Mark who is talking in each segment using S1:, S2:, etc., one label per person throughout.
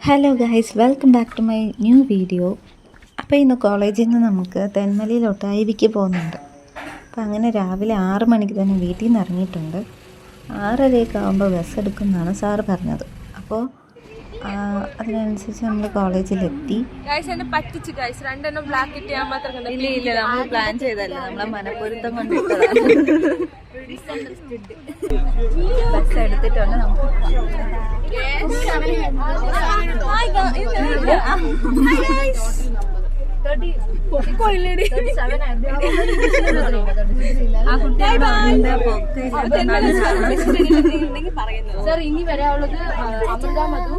S1: Hello guys, welcome back to my new video. അപ്പോൾ ഇന്ന് കോളേജിൽ നിന്ന് നമുക്ക് തെന്മലയിലോട്ട് ഐവിക്ക് പോകുന്നുണ്ട്. അപ്പോൾ അങ്ങനെ രാവിലെ 6 മണിക്ക് തന്നെ വീട്ടിൽ നിന്ന് ഇറങ്ങിയിട്ടുണ്ട്. 6:30 ആകുമ്പോൾ ബസ് എടുക്കുമെന്നാണ് സാറ് പറഞ്ഞത്. അപ്പോൾ അതിനനുസരിച്ച് നമ്മൾ കോളേജിലെത്തി.
S2: ഇല്ല നമ്മൾ പ്ലാൻ ചെയ്തല്ല, നമ്മളെ മനപ്പൊരുത്തം കൊണ്ട് ബസ് എടുത്തിട്ടുണ്ട്. നമുക്ക്
S3: സർ ഇനി വരാനുള്ളത് അമൃത മധു.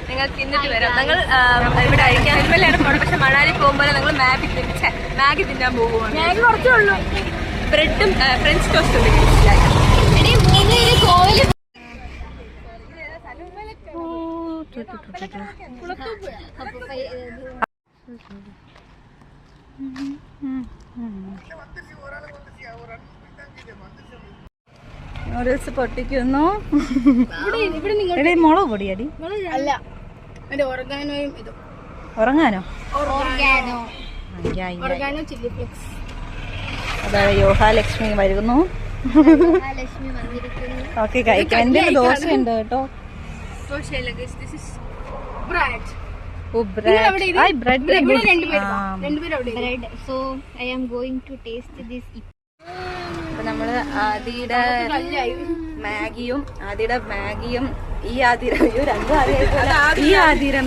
S2: നിങ്ങൾ തിന്നിട്ട് വരാം. ഞങ്ങൾ ഇവിടെ അരിക്കാൻമല്ലാണ് പോകണം. പക്ഷെ മണാലി പോകുമ്പോൾ ഞങ്ങൾ മാഗി തിന്നാൻ പോകുവാണ്. മാഗി കുറച്ചേ ഉള്ളൂ. ബ്രെഡും ഫ്രഞ്ച് ടോസ്റ്റ് ഉണ്ട്. നൂഡിൽസ് പൊട്ടിക്കുന്നു. മുളക് പൊടിയടി
S3: അല്ല,
S2: ഉറങ്ങാനോ?
S3: Chilli flakes.
S2: അതായത് യോഹാലക്ഷ്മി വരുന്നു. ഓക്കെ, കഴിക്കാം. എന്റെ ദോശയുണ്ട് കേട്ടോ. അപ്പൊ നമ്മള് ആദിയുടെ മാഗിയും ഈ ആദിയുടെ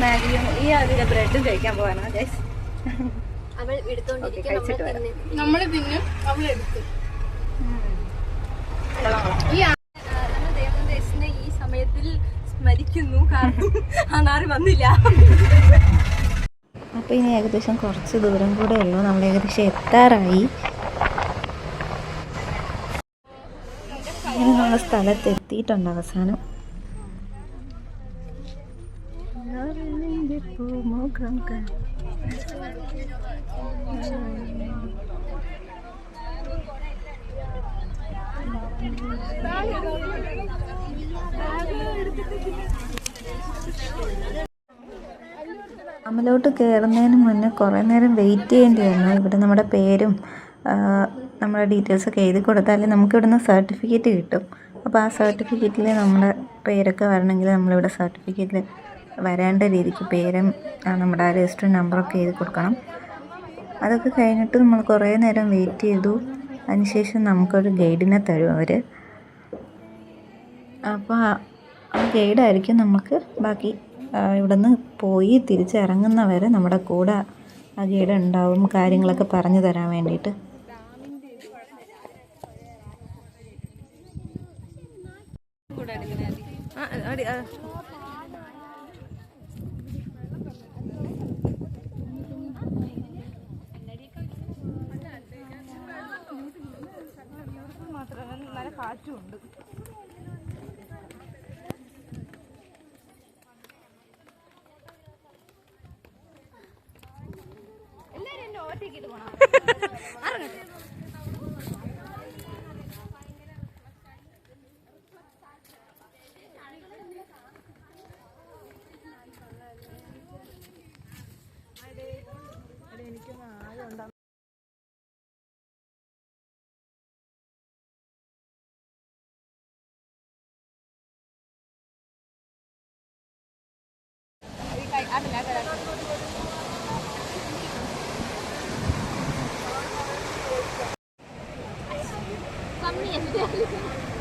S2: മാഗിയും ഈ ആദിയുടെ ബ്രെഡും കഴിക്കാൻ പോവാണ്. കഴിച്ചിട്ട് വരാം.
S3: നമ്മള് തിന്നും, അവളെടുത്ത് ഈ സമയത്തിൽ സ്മരിക്കുന്നു. കാരണം ആ നാറ് വന്നില്ല.
S1: അപ്പോൾ ഇനി ഏകദേശം കുറച്ച് ദൂരം കൂടെ ഉള്ളൂ. നമ്മൾ ഏകദേശം എത്താറായി. അങ്ങനെ നമ്മൾ സ്ഥലത്ത് എത്തിയിട്ടുണ്ട് അവസാനം. അമലോട്ട് കയറുന്നതിന് മുന്നേ കുറേ നേരം വെയിറ്റ് ചെയ്യേണ്ടി വന്നു. ഇവിടെ നമ്മുടെ പേരും നമ്മുടെ ഡീറ്റെയിൽസൊക്കെ എഴുതി കൊടുത്താലേ നമുക്ക് ഇവിടുന്ന് സർട്ടിഫിക്കറ്റ് കിട്ടും. അപ്പോൾ ആ സർട്ടിഫിക്കറ്റിൽ നമ്മുടെ പേരൊക്കെ വരണമെങ്കിൽ നമ്മളിവിടെ സർട്ടിഫിക്കറ്റിൽ വരേണ്ട രീതിക്ക് പേരും നമ്മുടെ രജിസ്റ്റർ നമ്പറൊക്കെ എഴുതി കൊടുക്കണം. അതൊക്കെ കഴിഞ്ഞിട്ട് നമ്മൾ കുറേ നേരം വെയിറ്റ് ചെയ്തു. അതിനുശേഷം നമുക്കൊരു ഗൈഡിനെ തരും അവർ. അപ്പോൾ ആ ഗൈഡായിരിക്കും നമുക്ക് ബാക്കി ഇവിടെ നിന്ന് പോയി തിരിച്ചിറങ്ങുന്നവരെ നമ്മുടെ കൂടെ ആ ഗൈഡ് ഉണ്ടാവും, കാര്യങ്ങളൊക്കെ പറഞ്ഞു തരാൻ വേണ്ടിയിട്ട്.
S2: നല്ല കാറ്റുണ്ട്. എല്ലാരും എന്നെ ഓട്ടിക്കിട്ട് പോണം. എനിക്കൊന്നും ആകെ ഉണ്ടാവും.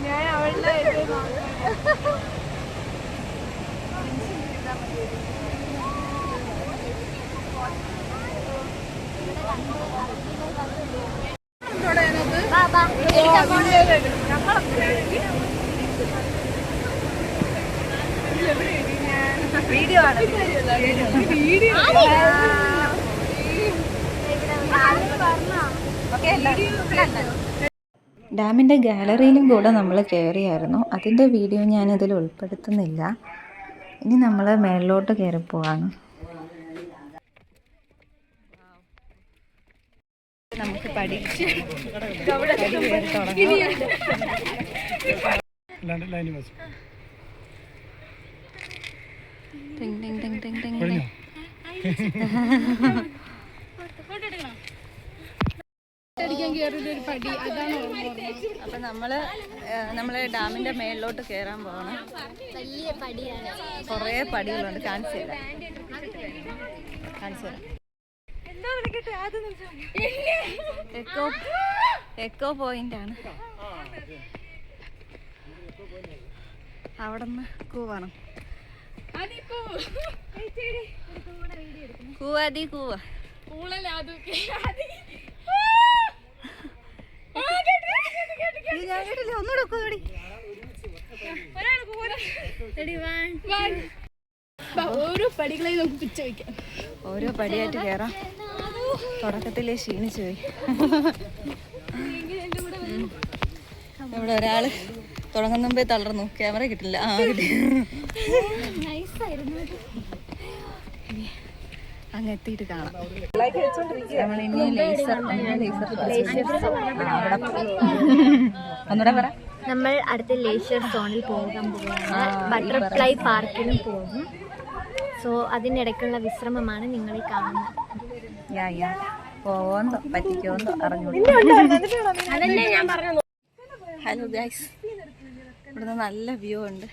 S2: ഞാൻ അവളുടെ വീഡിയോ ആണ്.
S1: ഡാമിൻ്റെ ഗാലറിയിലും കൂടെ നമ്മൾ കയറിയായിരുന്നു. അതിൻ്റെ വീഡിയോ ഞാനിതിൽ ഉൾപ്പെടുത്തുന്നില്ല. ഇനി നമ്മൾ മേളിലോട്ട് കയറി പോവാണ്. നമുക്ക് പഠിച്ച് അപ്പൊ നമ്മള് ഡാമിന്റെ മേളിലോട്ട് കയറാൻ പോകണം.
S3: വലിയ പടിയാണ്,
S1: കുറേ പടികളുണ്ട്. കാണിച്ചു തരാം. എക്കോ പോയിന്റ് ആണ്. അവിടെ നിന്ന് കൂവണം. കൂവാതി കൂവ ഞാൻ കേട്ടില്ല. ഒന്നുകൂടെ കൂടി.
S3: ഓരോ പടികളെയും നമുക്ക് പിച്ച വയ്ക്കാം.
S1: ഓരോ പടിയായിട്ട് കയറാം. തുടക്കത്തിലേ ക്ഷീണിച്ചു പോയി. ഇവിടെ ഒരാള് തുടങ്ങുന്ന മുമ്പേ തളർന്നു. ക്യാമറ കിട്ടില്ല. കിട്ടി. അങ്ങ് എത്തിയിട്ട് കാണാം. നമ്മളിനി ഒന്നുകൂടെ പറ.
S3: നമ്മൾ അടുത്ത ലേഷ്യർ സോണിൽ പോകാൻ പോവുകയാണ്. ബട്ടർഫ്ലൈ പാർക്കിലും പോകും. സോ അതിനിടയ്ക്കുള്ള വിശ്രമമാണ് നിങ്ങൾ ഈ കാണുന്നത്.
S1: പോവോന്തോ പറ്റിക്കോന്തോ അറിഞ്ഞു. ഹലോ ഗൈസ്, ഇവിടുന്ന് നല്ല വ്യൂ ഉണ്ട്.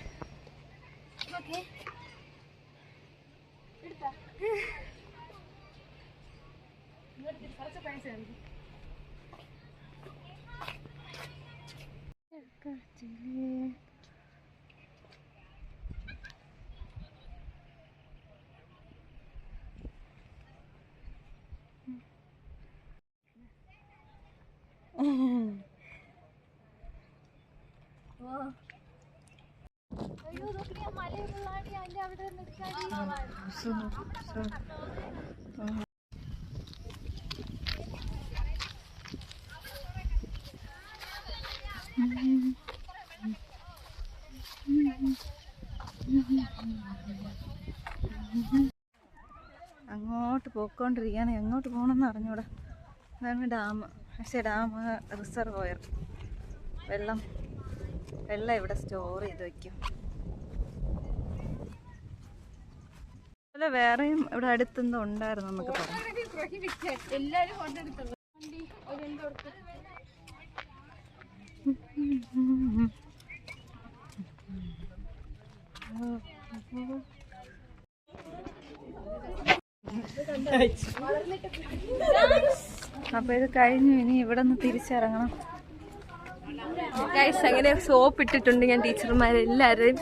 S1: അങ്ങോട്ട് പോയിക്കൊണ്ടിരിക്കുകയാണ്. എങ്ങോട്ട് പോകണമെന്ന് അറിഞ്ഞൂടാ. അതാണ് ഡാം. പക്ഷേ ഡാം റിസർവോയർ. വെള്ളം ഇവിടെ സ്റ്റോർ ചെയ്ത് വയ്ക്കും. അല്ല, വേറെയും ഇവിടെ അടുത്തെന്തോ ഉണ്ടായിരുന്നു എന്നൊക്കെ പറഞ്ഞു. അപ്പൊ ഇത് കഴിഞ്ഞു. ഇനി ഇവിടെ നിന്ന് തിരിച്ചിറങ്ങണം.
S2: ഗൈസ്, അങ്ങനെ സോപ്പ് ഇട്ടിട്ടുണ്ട് ഞാൻ ടീച്ചർമാരെല്ലാവരെയും.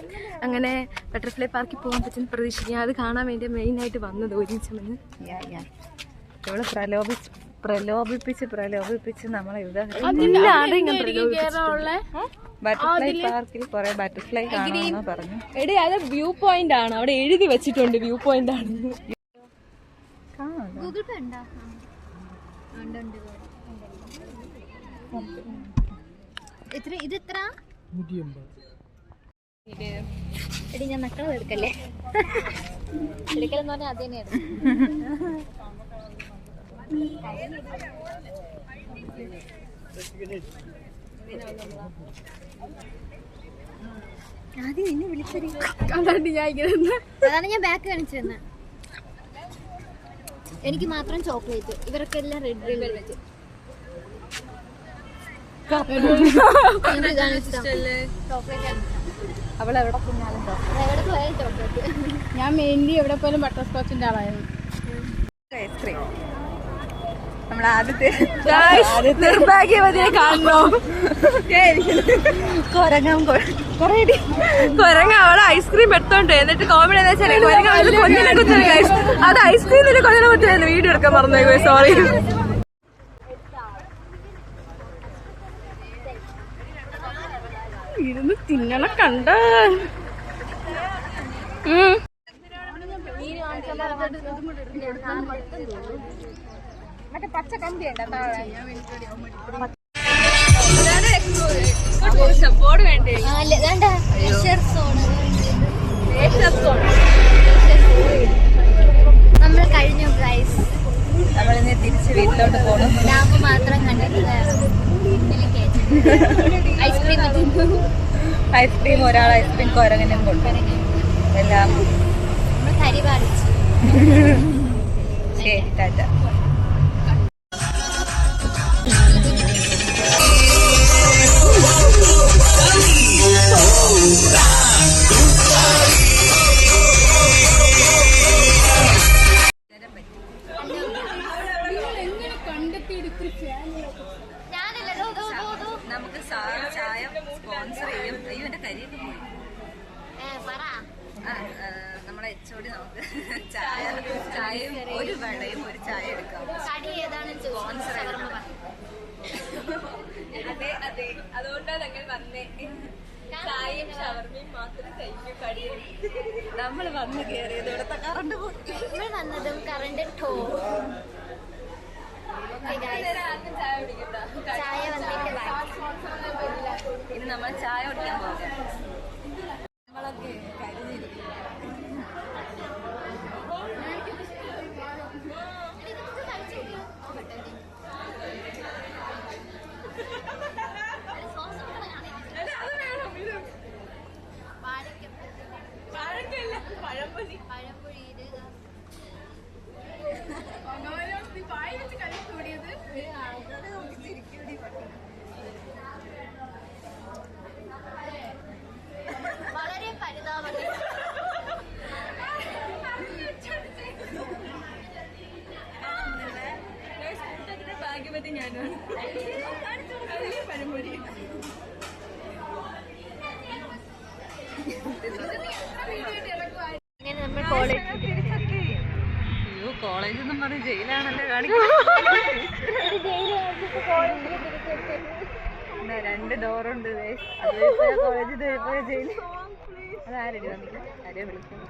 S2: അങ്ങനെ ബട്ടർഫ്ലൈ പാർക്കിൽ പോകാൻ പറ്റുന്ന പ്രതീക്ഷിക്കുക. അത് കാണാൻ വേണ്ടി മെയിനായിട്ട് വന്നത് ഒരുമിച്ചെന്ന്.
S1: ഇവള് പ്രലോഭിപ്പിച്ച് നമ്മളെ ഇവിടെ ബട്ടർഫ്ലൈ പാർക്കിൽ കുറെ ബട്ടർഫ്ലൈ കാണാമെന്ന് പറഞ്ഞു.
S2: എടേ, അത് വ്യൂ പോയിന്റ് ആണ്. അവിടെ എഴുതി വെച്ചിട്ടുണ്ട് വ്യൂ പോയിന്റ് ആണ്.
S3: ഗൂഗിൾ പേ ഉണ്ടോ? ഇത് എത്ര? എടി, ഞാൻ നക്കളത് എടുക്കല്ലേ. എടുക്കലെന്ന് പറഞ്ഞാൽ അത് തന്നെയാണ്. ആദ്യം നിന്നെ വിളിച്ചത് അതാണ് ഞാൻ ബാക്ക് കാണിച്ചു തന്നെ. എനിക്ക് മാത്രം ചോക്ലേറ്റ്, ഇവർക്കെല്ലാം റെഡ് വെൽവെറ്റ്.
S1: അവളെവിടെ പോയാലും
S3: ചോക്ലേറ്റ്.
S2: ഞാൻ മെയിൻലി എവിടെ പോയാലും ബട്ടർ സ്കോച്ചിന്റെ ആളായിരുന്നു.
S1: ഐസ്ക്രീം നമ്മുടെ ആദ്യത്തെ
S2: നിർഭാഗ്യവതിയെ കാണണോ? കൊരങ്ങ അവിടെ ഐസ്ക്രീം എടുത്തോണ്ട് എന്നിട്ട് കോമഡി എന്താ വെച്ചാൽ കൊഞ്ഞിനെ കുത്തുന്നത്. അത് ഐസ്ക്രീം കൊഞ്ഞിനെ കുത്തുന്നത് വീഡിയോ എടുക്കാൻ മറന്നേക്കോ. സോറി. ഇരുന്ന് തിന്നണ കണ്ട മറ്റേ പച്ച കമ്പി ബോർഡ് വേണ്ടേ?
S3: Leisure zone
S2: leisure zone.
S3: നമ്മൾ കഴിഞ്ഞു ഗൈസ്.
S1: നമ്മളിന്ന് തിരിച്ച് വീട്ടിലോട്ട് പോകണം.
S3: ഡാം മാത്രം കണ്ടിട്ട് ഐസ്ക്രീം
S1: ഐസ്ക്രീം ഒരാൾ ഐസ്ക്രീം കുരങ്ങനും കൊണ്ട് എല്ലാം
S3: നമ്മൾ കരി പാടിച്ചു.
S1: ശരി ടാറ്റ. നമുക്ക് ചായ സ്പോൺസർ ചെയ്യും. അയ്യോ എന്റെ കരിയൊക്കെ പോയി. നമ്മളെ HOD നമുക്ക് ചായയും ഒരു വടയും ഒരു ചായ എടുക്കാം. സ്പോൺസർ
S2: അതെ അതെ, അതുകൊണ്ടാണ് ഞങ്ങൾ വന്നേ. ചായയും ഷവർമയും മാത്രം കഴിക്കും. കടിയും
S1: നമ്മൾ വന്ന് കയറിയത് ഇവിടുത്തെ കറണ്ട് പോയി.
S3: നമ്മൾ വന്നതും കറണ്ട് ടോ
S2: ചായ കുടിക്കണ്ട.
S3: ചായ വന്നിട്ട്
S1: ഇനി നമ്മൾ ചായ കുടിക്കാൻ പോകാം. നമ്മളൊക്കെ കരുതിയിരിക്കും.
S2: പഴംപൊരി
S3: വളരെ പരിതാപകരം.
S2: ഭാഗ്യവതി ഞാനാണ്. പഴംപൊരി
S3: ഇങ്ങനെ നമ്മൾ കോളേജ്
S1: അയ്യോ കോളേജ് ഒന്നും പറഞ്ഞ് ജയിലാണല്ലോ കാണിക്കുന്നത്. 2 ഡോറുണ്ട്. അത് കോളേജ് ജയിൽ. അതാരടി വന്നിട്ട് ആരെയോ വിളിക്കുന്നു.